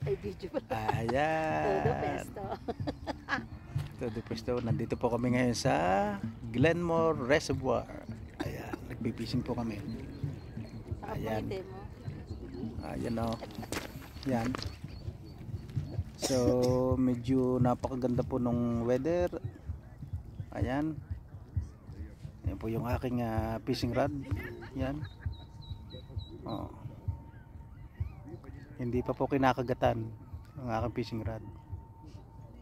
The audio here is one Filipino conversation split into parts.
Ay, video pala. Todo Ayan. pesto. Todo pwesto. Nandito po kami ngayon sa Glenmore Reservoir. Ayan, nagpipishing po kami. Saka Ayan. pangiti mo. Ayan o. Yan. So, medyo napakaganda po nung weather. Ayan. Yan po yung aking fishing rod. Yan. Oh. Hindi pa po kinakagatan ang aking fishing rod.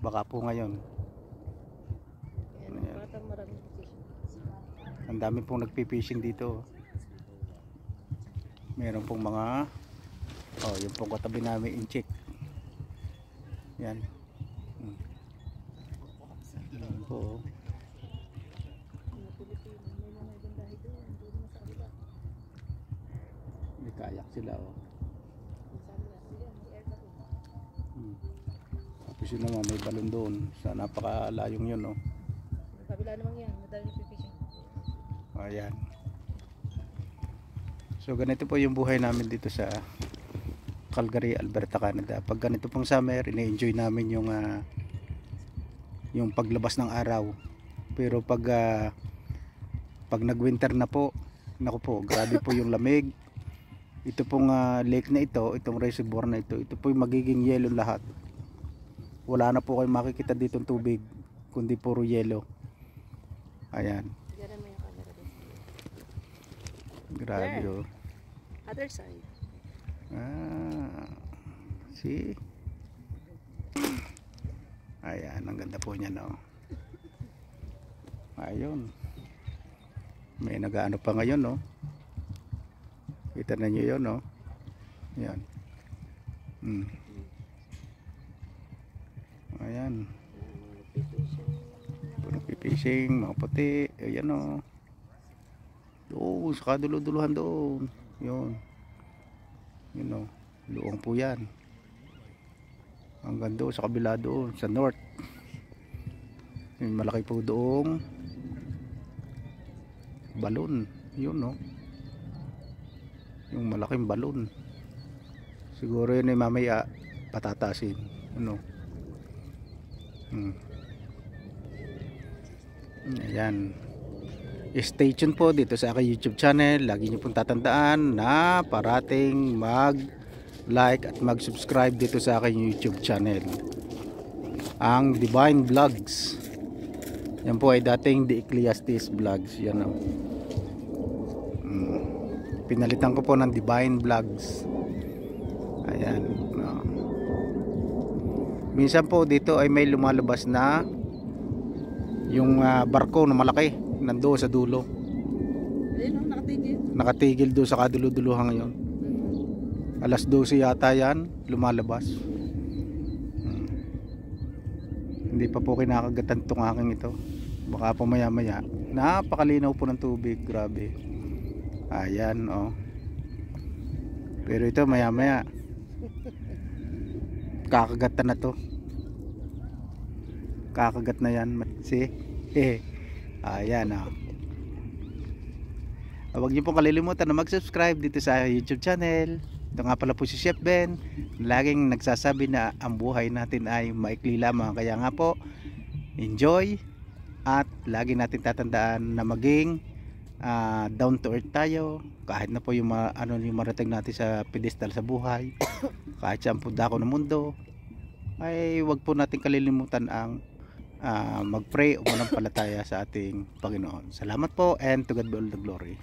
Baka po ngayon. Yan, Ayan. bata maraming fish. Ang dami pong nagpipishing dito. Meron pong mga yung pong katabi namin incheck. Yan. Yan po. Mga Pilipino, may mga ibang dahil doon. Doon na sa kabila. May kayak sila oh. Sa kabila. Yan, may air pa rin. Tapos yun naman may balon doon sa napakalayong yun oh. Sa kabila naman yan, madami na fishing. Ayan. So ganito po yung buhay namin dito sa Calgary, Alberta, Canada. Pag ganito pong summer, ina-enjoy namin yung paglabas ng araw. Pero pag nag-winter na po, naku po, grabe po yung lamig. Ito pong lake na ito, itong reservoir na ito po yung magiging yellow lahat. Wala na po kayong makikita dito ng tubig, kundi puro yellow. Ayan. Diyan mo yung camera doon. Grabe There. oh. Other side. See? Ayan, ang ganda po niya no. Ayun. May nag-ano pa ngayon no. Kita na niyo 'yon no. Ayan. Ayan. Puro fishing, mga puti. Ayan no. Doon, sa kaduluduluhan doon. 'Yon. You know, luong po yan hanggang doon sa kabila doon sa north. Yung malaki po doong balon yun no, yung malaking balon siguro yun ay mamaya patatasin ano. Ayan, stay tuned po dito sa aking YouTube channel. Lagi nyo pong tatandaan na parating mag-like at mag-subscribe dito sa aking YouTube channel, ang Divine Vlogs. Yan po ay dating The Ecclesiastes Vlogs. Yan o. Pinalitan ko po ng Divine Vlogs. Ayan. Minsan po dito ay may lumalabas na yung barko na malaki nandoon sa dulo. Ayun, nakatigil. Nakatigil doon sa kaduluduluhan ngayon. Alas 12 yata yan lumalabas. Hindi pa po kinakagatan itong aking ito. Baka po maya maya. Napakalinaw po ng tubig. Grabe. Ayan oh. Pero ito maya maya kakagatan na to. Kakagat na yan. See? Ayan oh. Huwag niyo pong kalilimutan na mag-subscribe dito sa YouTube channel. Ito nga pala po si Chef Ben, laging nagsasabi na ang buhay natin ay maikli lamang. Kaya nga po, enjoy at lagi natin tatandaan na maging down to earth tayo. Kahit na po yung yung marating natin sa pedestal sa buhay, kahit saan po dako ng mundo, ay wag po natin kalilimutan ang mag-pray o manampalataya sa ating Panginoon. Salamat po and to God be all the glory.